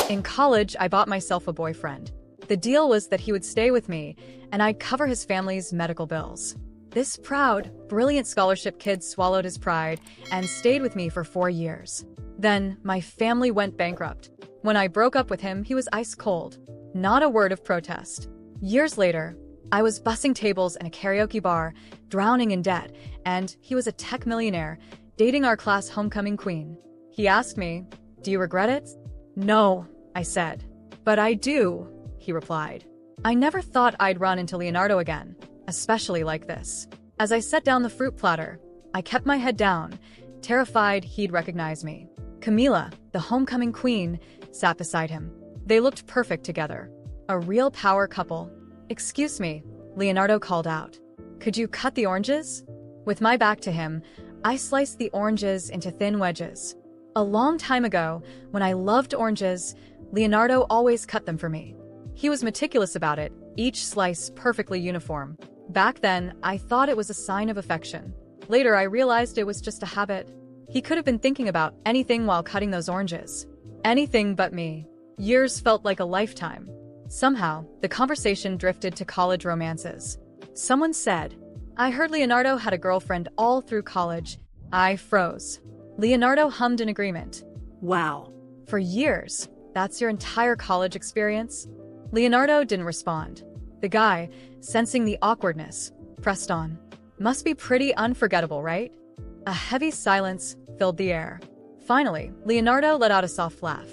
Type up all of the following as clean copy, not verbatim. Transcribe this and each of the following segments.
In college, I bought myself a boyfriend. The deal was that he would stay with me, and I'd cover his family's medical bills. This proud, brilliant scholarship kid swallowed his pride and stayed with me for 4 years. Then, my family went bankrupt. When I broke up with him, he was ice cold. Not a word of protest. Years later, I was bussing tables in a karaoke bar, drowning in debt, and he was a tech millionaire, dating our class homecoming queen. He asked me, "Do you regret it?" "No," I said. "But I do," he replied. I never thought I'd run into Leonardo again, especially like this. As I set down the fruit platter, I kept my head down, terrified he'd recognize me. Camila, the homecoming queen, sat beside him. They looked perfect together. A real power couple. "Excuse me," Leonardo called out. "Could you cut the oranges?" With my back to him, I sliced the oranges into thin wedges. A long time ago, when I loved oranges, Leonardo always cut them for me. He was meticulous about it, each slice perfectly uniform. Back then, I thought it was a sign of affection. Later, I realized it was just a habit. He could have been thinking about anything while cutting those oranges. Anything but me. Years felt like a lifetime. Somehow, the conversation drifted to college romances. Someone said, "I heard Leonardo had a girlfriend all through college." I froze. Leonardo hummed in agreement. "Wow. For years? That's your entire college experience?" Leonardo didn't respond. The guy, sensing the awkwardness, pressed on. "Must be pretty unforgettable, right?" A heavy silence filled the air. Finally, Leonardo let out a soft laugh.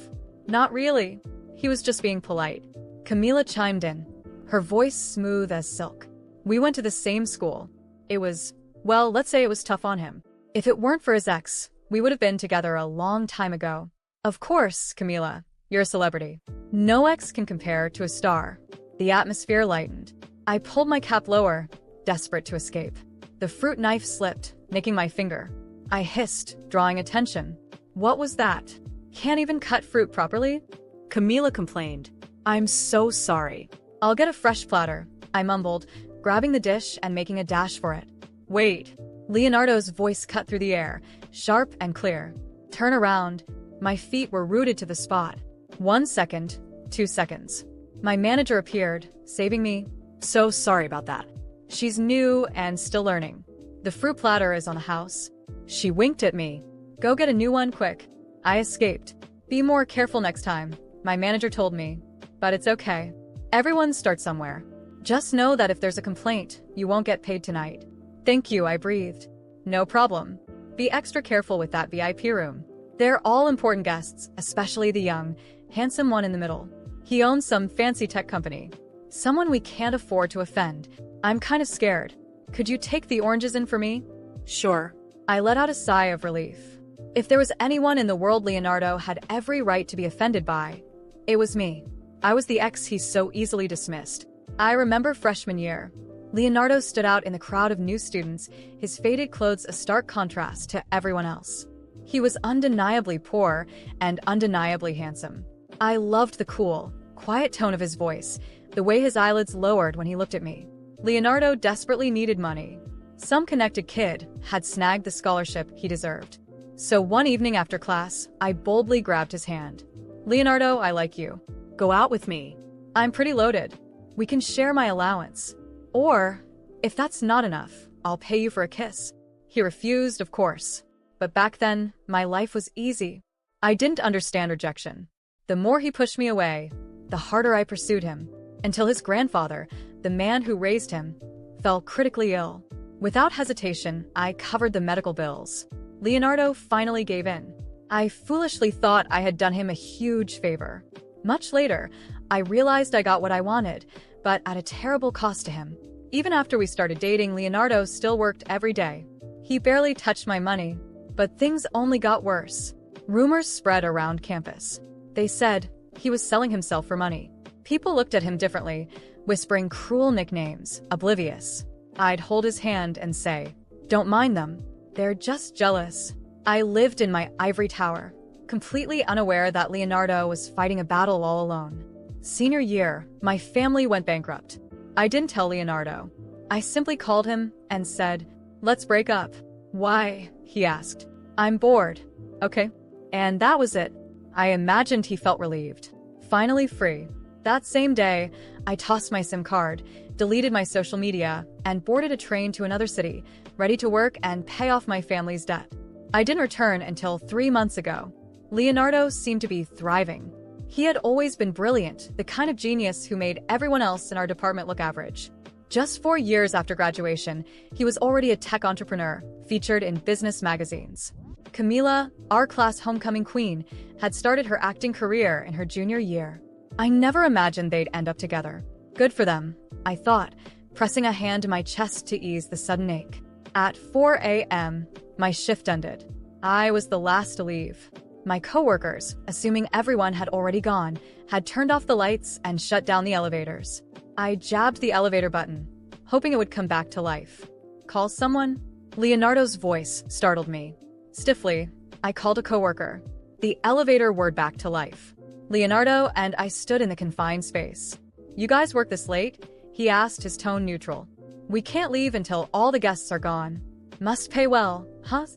"Not really. He was just being polite." Camila chimed in, her voice smooth as silk. "We went to the same school. It was, well, let's say it was tough on him. If it weren't for his ex, we would have been together a long time ago." "Of course, Camila. You're a celebrity. No ex can compare to a star." The atmosphere lightened. I pulled my cap lower, desperate to escape. The fruit knife slipped, nicking my finger. I hissed, drawing attention. "What was that? Can't even cut fruit properly?" Camila complained. "I'm so sorry." "I'll get a fresh platter," I mumbled, grabbing the dish and making a dash for it. "Wait." Leonardo's voice cut through the air, sharp and clear. "Turn around." My feet were rooted to the spot. 1 second, 2 seconds. My manager appeared, saving me. "So sorry about that. She's new and still learning. The fruit platter is on the house." She winked at me. "Go get a new one quick." I escaped. "Be more careful next time," my manager told me. But it's okay. Everyone starts somewhere. Just know that if there's a complaint, you won't get paid tonight. "Thank you," I breathed. "No problem. Be extra careful with that VIP room. They're all important guests, especially the young, handsome one in the middle. He owns some fancy tech company. Someone we can't afford to offend. I'm kind of scared. Could you take the oranges in for me?" "Sure." I let out a sigh of relief. If there was anyone in the world Leonardo had every right to be offended by, it was me. I was the ex he so easily dismissed. I remember freshman year. Leonardo stood out in the crowd of new students, his faded clothes a stark contrast to everyone else. He was undeniably poor and undeniably handsome. I loved the cool, quiet tone of his voice, the way his eyelids lowered when he looked at me. Leonardo desperately needed money. Some connected kid had snagged the scholarship he deserved. So one evening after class, I boldly grabbed his hand. "Leonardo, I like you. Go out with me. I'm pretty loaded. We can share my allowance. Or, if that's not enough, I'll pay you for a kiss." He refused, of course. But back then, my life was easy. I didn't understand rejection. The more he pushed me away, the harder I pursued him, until his grandfather, the man who raised him, fell critically ill. Without hesitation, I covered the medical bills. Leonardo finally gave in. I foolishly thought I had done him a huge favor. Much later, I realized I got what I wanted, but at a terrible cost to him. Even after we started dating, Leonardo still worked every day. He barely touched my money, but things only got worse. Rumors spread around campus. They said he was selling himself for money. People looked at him differently, whispering cruel nicknames, oblivious. I'd hold his hand and say, "Don't mind them. They're just jealous." I lived in my ivory tower, completely unaware that Leonardo was fighting a battle all alone. Senior year, my family went bankrupt. I didn't tell Leonardo. I simply called him and said, "Let's break up." "Why?" he asked. "I'm bored." "Okay." And that was it. I imagined he felt relieved. Finally free. That same day, I tossed my SIM card, deleted my social media, and boarded a train to another city, ready to work and pay off my family's debt. I didn't return until 3 months ago. Leonardo seemed to be thriving. He had always been brilliant, the kind of genius who made everyone else in our department look average. Just 4 years after graduation, he was already a tech entrepreneur, featured in business magazines. Camila, our class homecoming queen, had started her acting career in her junior year. I never imagined they'd end up together. Good for them, I thought, pressing a hand to my chest to ease the sudden ache. At 4 a.m., my shift ended. I was the last to leave. My coworkers, assuming everyone had already gone, had turned off the lights and shut down the elevators. I jabbed the elevator button, hoping it would come back to life. Call someone? Leonardo's voice startled me. Stiffly, I called a coworker. The elevator whirred back to life. Leonardo and I stood in the confined space. "You guys work this late?" he asked, his tone neutral. "We can't leave until all the guests are gone." "Must pay well, huh?"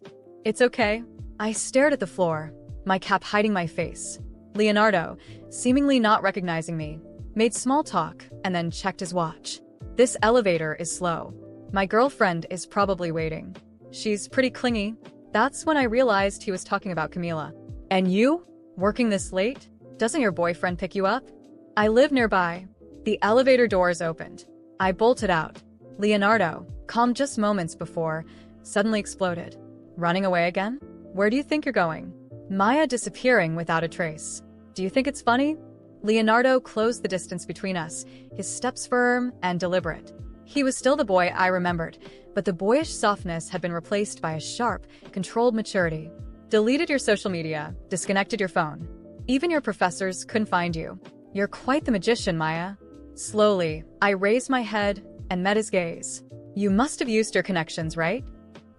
"It's okay." I stared at the floor, my cap hiding my face. Leonardo, seemingly not recognizing me, made small talk and then checked his watch. "This elevator is slow. My girlfriend is probably waiting. She's pretty clingy." That's when I realized he was talking about Camila. "And you? Working this late? Doesn't your boyfriend pick you up?" "I live nearby." The elevator doors opened. I bolted out. Leonardo, calm just moments before, suddenly exploded. "Running away again? Where do you think you're going?" Maya disappearing without a trace. "Do you think it's funny?" Leonardo closed the distance between us, his steps firm and deliberate. He was still the boy I remembered, but the boyish softness had been replaced by a sharp, controlled maturity. "Deleted your social media, disconnected your phone. Even your professors couldn't find you. You're quite the magician, Maya." Slowly, I raised my head and met his gaze. "You must have used your connections, right?"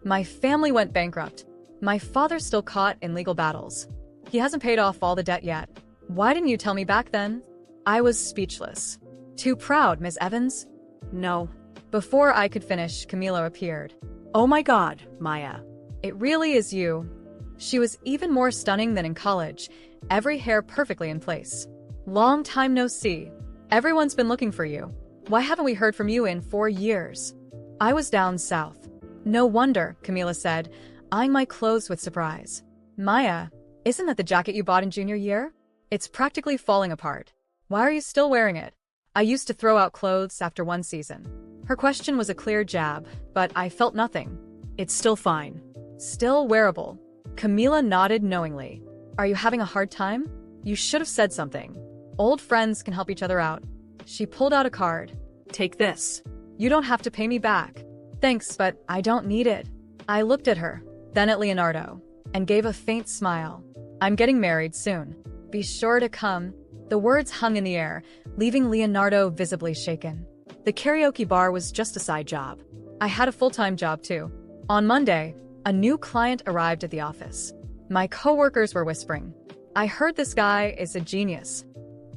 "My family went bankrupt. My father's still caught in legal battles. He hasn't paid off all the debt yet. Why didn't you tell me back then?" I was speechless. "Too proud, Ms. Evans?" "No." Before I could finish, Camila appeared. "Oh my God, Maya. It really is you." She was even more stunning than in college, every hair perfectly in place. "Long time no see. Everyone's been looking for you. Why haven't we heard from you in 4 years?" I was down south. "No wonder," Camila said, eyeing my clothes with surprise. "Maya, isn't that the jacket you bought in junior year? It's practically falling apart. Why are you still wearing it?" I used to throw out clothes after one season. Her question was a clear jab, but I felt nothing. "It's still fine. Still wearable." Camila nodded knowingly. "Are you having a hard time? You should have said something. Old friends can help each other out." She pulled out a card. "Take this. You don't have to pay me back." "Thanks, but I don't need it." I looked at her, then at Leonardo, and gave a faint smile. "I'm getting married soon. Be sure to come." The words hung in the air, leaving Leonardo visibly shaken. The karaoke bar was just a side job. I had a full-time job too. On Monday, a new client arrived at the office. My coworkers were whispering, "I heard this guy is a genius.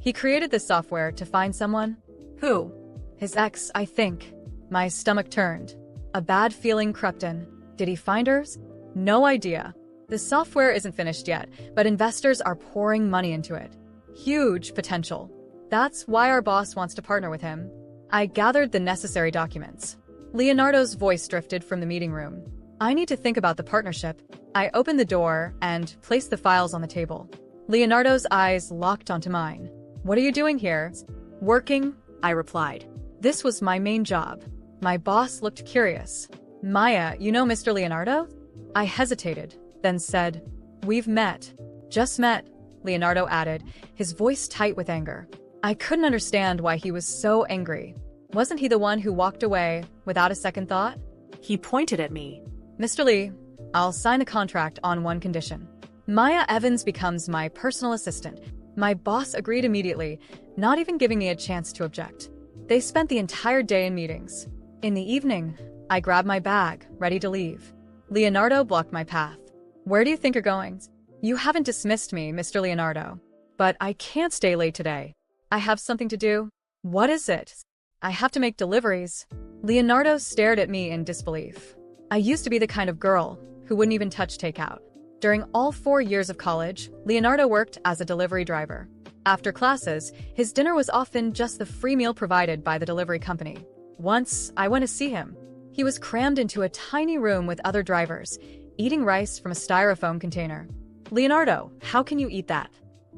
He created this software to find someone." "Who?" "His ex, I think." My stomach turned. A bad feeling crept in. "Did he find hers?" "No idea. The software isn't finished yet, but investors are pouring money into it. Huge potential. That's why our boss wants to partner with him." I gathered the necessary documents. Leonardo's voice drifted from the meeting room. "I need to think about the partnership." I opened the door and placed the files on the table. Leonardo's eyes locked onto mine. "What are you doing here?" "Working," I replied. This was my main job. My boss looked curious. "Maya, you know Mr. Leonardo?" I hesitated, then said, "We've met." "Just met," Leonardo added, his voice tight with anger. I couldn't understand why he was so angry. Wasn't he the one who walked away without a second thought? He pointed at me. "Mr. Lee, I'll sign a contract on one condition. Maya Evans becomes my personal assistant." My boss agreed immediately, not even giving me a chance to object. They spent the entire day in meetings. In the evening, I grabbed my bag, ready to leave. Leonardo blocked my path. "Where do you think you're going?" "You haven't dismissed me, Mr. Leonardo. But I can't stay late today. I have something to do." "What is it?" "I have to make deliveries." Leonardo stared at me in disbelief. I used to be the kind of girl who wouldn't even touch takeout. During all 4 years of college, Leonardo worked as a delivery driver. After classes, his dinner was often just the free meal provided by the delivery company. Once, I went to see him. He was crammed into a tiny room with other drivers, eating rice from a styrofoam container. "Leonardo, how can you eat that?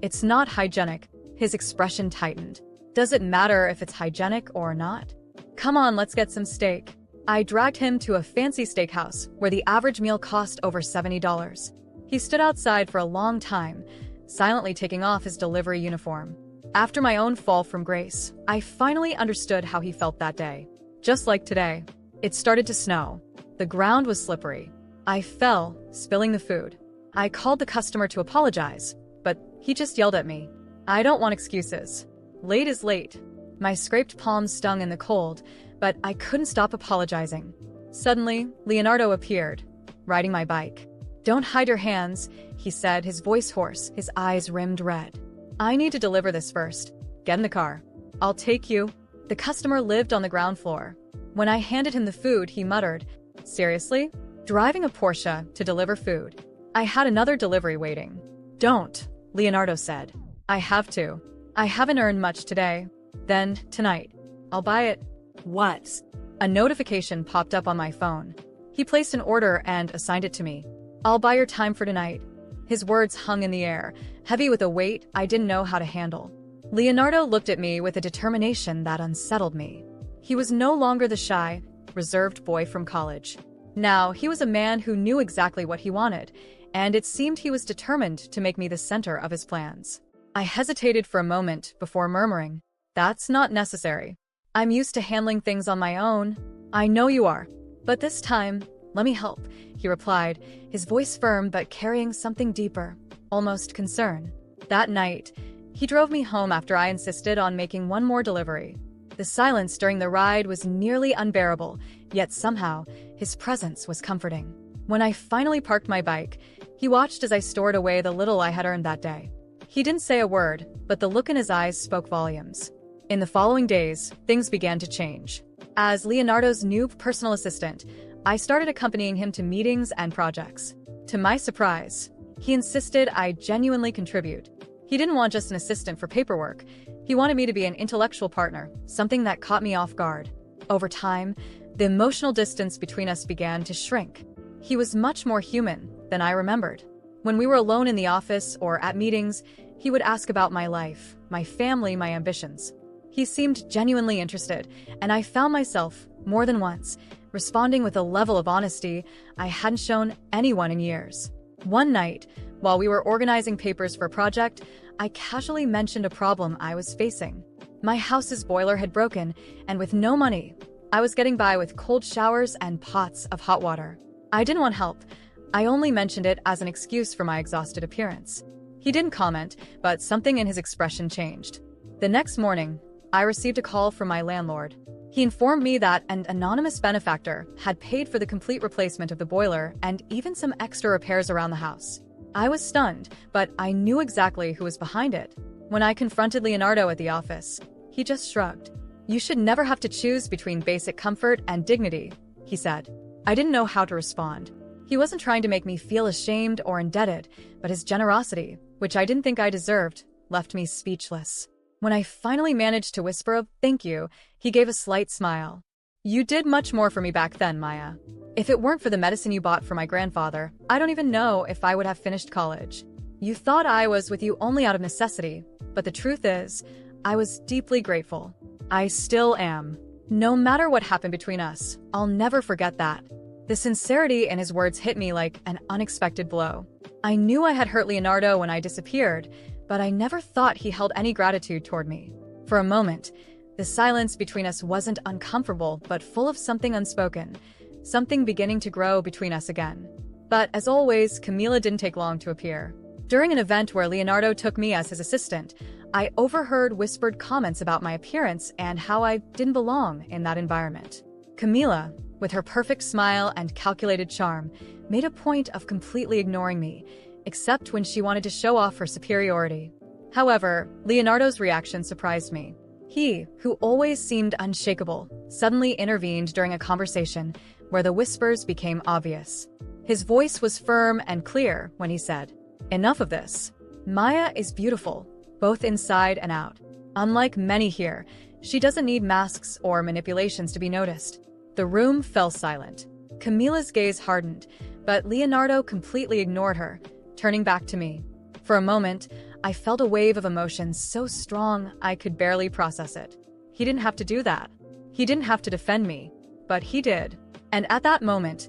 It's not hygienic." His expression tightened. "Does it matter if it's hygienic or not? Come on, let's get some steak." I dragged him to a fancy steakhouse where the average meal cost over $70. He stood outside for a long time, silently taking off his delivery uniform. After my own fall from grace, I finally understood how he felt that day. Just like today. It started to snow. The ground was slippery. I fell, spilling the food. I called the customer to apologize, but he just yelled at me. I don't want excuses. Late is late. My scraped palms stung in the cold, but I couldn't stop apologizing. Suddenly, Leonardo appeared, riding my bike. "Don't hide your hands," he said, his voice hoarse, his eyes rimmed red. "I need to deliver this first. Get in the car. I'll take you." The customer lived on the ground floor. When I handed him the food, he muttered, "Seriously? Driving a Porsche to deliver food?" I had another delivery waiting. "Don't," Leonardo said. "I have to. I haven't earned much today. Then, tonight, I'll buy it." "What?" A notification popped up on my phone. He placed an order and assigned it to me. "I'll buy your time for tonight." His words hung in the air, heavy with a weight I didn't know how to handle. Leonardo looked at me with a determination that unsettled me. He was no longer the shy, reserved boy from college. Now, he was a man who knew exactly what he wanted, and it seemed he was determined to make me the center of his plans. I hesitated for a moment before murmuring, "That's not necessary. I'm used to handling things on my own." "I know you are. But this time, let me help," he replied, his voice firm but carrying something deeper, almost concern. That night, he drove me home after I insisted on making one more delivery. The silence during the ride was nearly unbearable, yet somehow, his presence was comforting. When I finally parked my bike, he watched as I stored away the little I had earned that day. He didn't say a word, but the look in his eyes spoke volumes. In the following days, things began to change. As Leonardo's new personal assistant, I started accompanying him to meetings and projects. To my surprise, he insisted I genuinely contribute. He didn't want just an assistant for paperwork. He wanted me to be an intellectual partner, something that caught me off guard. Over time, the emotional distance between us began to shrink. He was much more human than I remembered. When we were alone in the office or at meetings, he would ask about my life, my family, my ambitions. He seemed genuinely interested, and I found myself, more than once, responding with a level of honesty I hadn't shown anyone in years. One night, while we were organizing papers for a project, I casually mentioned a problem I was facing. My house's boiler had broken, and with no money, I was getting by with cold showers and pots of hot water. I didn't want help. I only mentioned it as an excuse for my exhausted appearance. He didn't comment, but something in his expression changed. The next morning, I received a call from my landlord. He informed me that an anonymous benefactor had paid for the complete replacement of the boiler and even some extra repairs around the house. I was stunned, but I knew exactly who was behind it. When I confronted Leonardo at the office, he just shrugged. "You should never have to choose between basic comfort and dignity," he said. I didn't know how to respond. He wasn't trying to make me feel ashamed or indebted, but his generosity, which I didn't think I deserved, left me speechless. When I finally managed to whisper a "thank you," he gave a slight smile. "You did much more for me back then, Maya. If it weren't for the medicine you bought for my grandfather, I don't even know if I would have finished college. You thought I was with you only out of necessity, but the truth is, I was deeply grateful. I still am. No matter what happened between us, I'll never forget that." The sincerity in his words hit me like an unexpected blow. I knew I had hurt Leonardo when I disappeared, but I never thought he held any gratitude toward me. For a moment, the silence between us wasn't uncomfortable, but full of something unspoken, something beginning to grow between us again. But as always, Camila didn't take long to appear. During an event where Leonardo took me as his assistant, I overheard whispered comments about my appearance and how I didn't belong in that environment. Camila, with her perfect smile and calculated charm, made a point of completely ignoring me, except when she wanted to show off her superiority. However, Leonardo's reaction surprised me. He, who always seemed unshakable, suddenly intervened during a conversation where the whispers became obvious. His voice was firm and clear when he said, "Enough of this. Maya is beautiful, both inside and out. Unlike many here, she doesn't need masks or manipulations to be noticed. The room fell silent. Camila's gaze hardened, but Leonardo completely ignored her, turning back to me. For a moment, I felt a wave of emotion so strong I could barely process it. He didn't have to do that. He didn't have to defend me, but he did. And at that moment,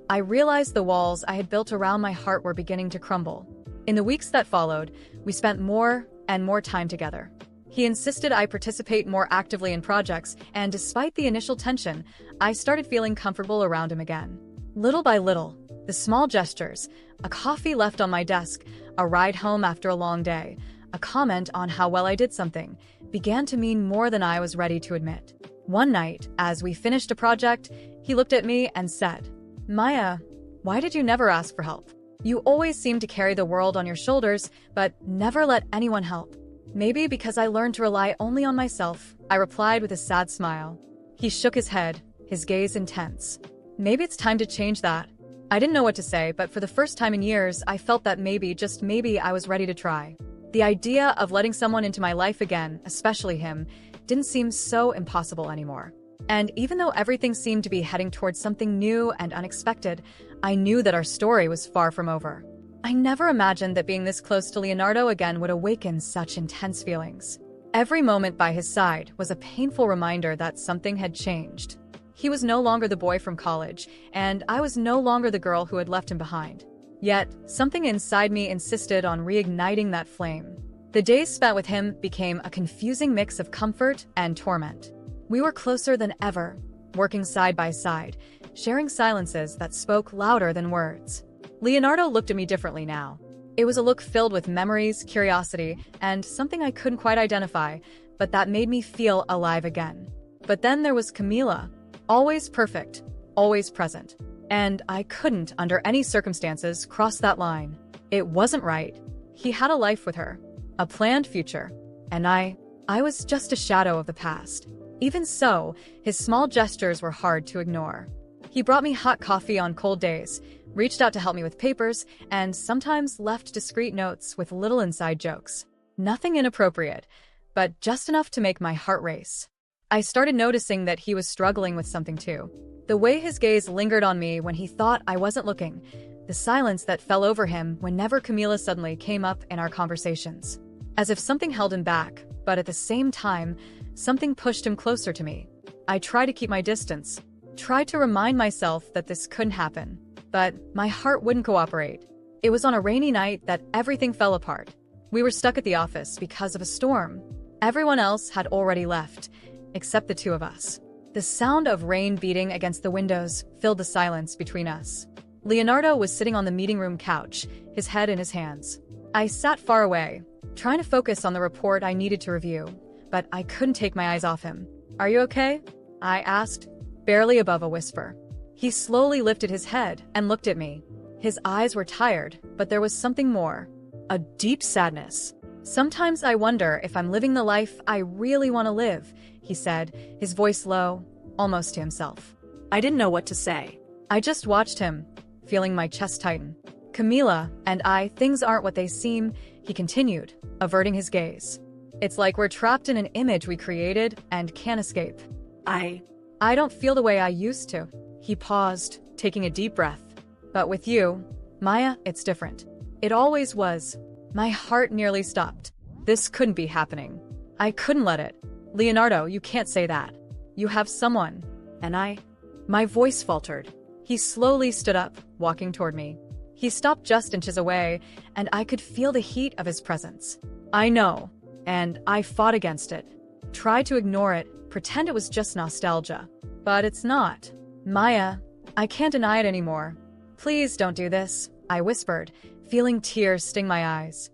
I realized the walls I had built around my heart were beginning to crumble. In the weeks that followed, we spent more and more time together. He insisted I participate more actively in projects, and despite the initial tension, I started feeling comfortable around him again. Little by little, the small gestures, a coffee left on my desk, a ride home after a long day, a comment on how well I did something, began to mean more than I was ready to admit. One night, as we finished a project, he looked at me and said, "Maya, why did you never ask for help? You always seem to carry the world on your shoulders, but never let anyone help." "Maybe because I learned to rely only on myself," I replied with a sad smile. He shook his head, his gaze intense. "Maybe it's time to change that." I didn't know what to say, but for the first time in years, I felt that maybe, just maybe, I was ready to try. The idea of letting someone into my life again, especially him, didn't seem so impossible anymore. And even though everything seemed to be heading towards something new and unexpected, I knew that our story was far from over. I never imagined that being this close to Leonardo again would awaken such intense feelings. Every moment by his side was a painful reminder that something had changed. He was no longer the boy from college, and I was no longer the girl who had left him behind. Yet, something inside me insisted on reigniting that flame. The days spent with him became a confusing mix of comfort and torment. We were closer than ever, working side by side, sharing silences that spoke louder than words. Leonardo looked at me differently now. It was a look filled with memories, curiosity, and something I couldn't quite identify, but that made me feel alive again. But then there was Camila, always perfect, always present. And I couldn't, under any circumstances, cross that line. It wasn't right. He had a life with her, a planned future, and I was just a shadow of the past. Even so, his small gestures were hard to ignore. He brought me hot coffee on cold days, reached out to help me with papers, and sometimes left discreet notes with little inside jokes. Nothing inappropriate, but just enough to make my heart race. I started noticing that he was struggling with something too. The way his gaze lingered on me when he thought I wasn't looking, the silence that fell over him whenever Camila suddenly came up in our conversations. As if something held him back, but at the same time, something pushed him closer to me. I tried to keep my distance, tried to remind myself that this couldn't happen. But my heart wouldn't cooperate. It was on a rainy night that everything fell apart. We were stuck at the office because of a storm. Everyone else had already left, except the two of us. The sound of rain beating against the windows filled the silence between us. Leonardo was sitting on the meeting room couch, his head in his hands. I sat far away, trying to focus on the report I needed to review, but I couldn't take my eyes off him. "Are you okay?" I asked, barely above a whisper. He slowly lifted his head and looked at me. His eyes were tired, but there was something more. A deep sadness. "Sometimes I wonder if I'm living the life I really want to live," he said, his voice low, almost to himself. I didn't know what to say. I just watched him, feeling my chest tighten. "Camila and I, things aren't what they seem," he continued, averting his gaze. "It's like we're trapped in an image we created and can't escape. I don't feel the way I used to." He paused, taking a deep breath. "But with you, Maya, it's different. It always was." My heart nearly stopped. This couldn't be happening. I couldn't let it. "Leonardo, you can't say that. You have someone." And my voice faltered. He slowly stood up, walking toward me. He stopped just inches away, and I could feel the heat of his presence. I know, and I fought against it. Tried to ignore it, pretend it was just nostalgia. But it's not. "Maya, I can't deny it anymore. Please don't do this," I whispered, feeling tears sting my eyes.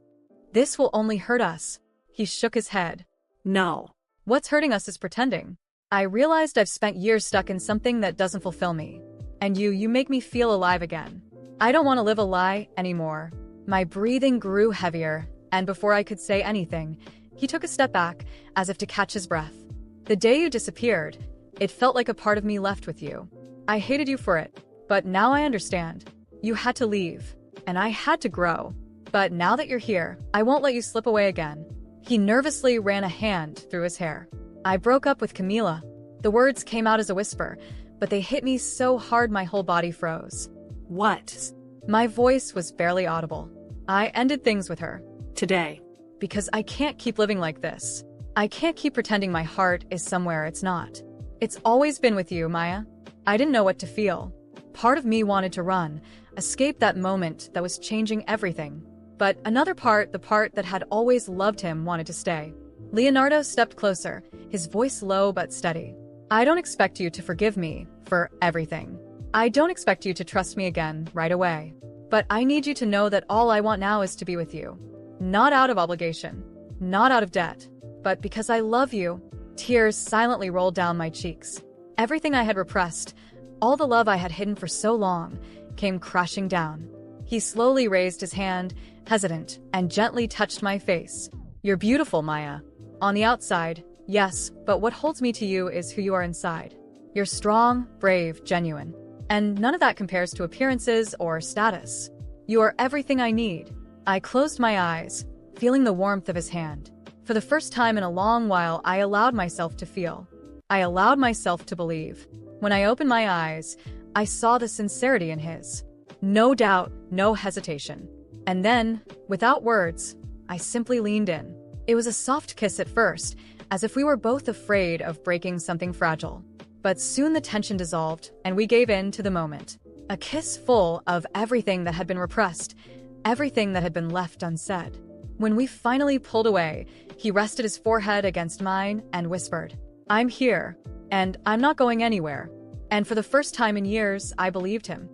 "This will only hurt us." He shook his head. "No. What's hurting us is pretending. I realized I've spent years stuck in something that doesn't fulfill me. And you make me feel alive again. I don't want to live a lie anymore." My breathing grew heavier, and before I could say anything, he took a step back, as if to catch his breath. "The day you disappeared, it felt like a part of me left with you. I hated you for it, but now I understand. You had to leave, and I had to grow. But now that you're here, I won't let you slip away again." He nervously ran a hand through his hair. I broke up with Camila. The words came out as a whisper, but they hit me so hard my whole body froze. What? My voice was barely audible. I ended things with her. Today. Because I can't keep living like this. I can't keep pretending my heart is somewhere it's not. It's always been with you, Maya. I didn't know what to feel. Part of me wanted to run, escape that moment that was changing everything. But another part, the part that had always loved him, wanted to stay. Leonardo stepped closer, his voice low but steady. I don't expect you to forgive me for everything. I don't expect you to trust me again right away. But I need you to know that all I want now is to be with you. Not out of obligation, not out of debt, but because I love you. Tears silently rolled down my cheeks. Everything I had repressed, all the love I had hidden for so long, came crashing down. He slowly raised his hand, hesitant, and gently touched my face. You're beautiful, Maya. On the outside, yes, but what holds me to you is who you are inside. You're strong, brave, genuine. And none of that compares to appearances or status. You are everything I need. I closed my eyes, feeling the warmth of his hand. For the first time in a long while, I allowed myself to feel. I allowed myself to believe. When I opened my eyes, I saw the sincerity in his. No doubt, no hesitation. And then, without words, I simply leaned in. It was a soft kiss at first, as if we were both afraid of breaking something fragile. But soon the tension dissolved, and we gave in to the moment. A kiss full of everything that had been repressed, everything that had been left unsaid. When we finally pulled away, he rested his forehead against mine and whispered, I'm here, and I'm not going anywhere. And for the first time in years, I believed him.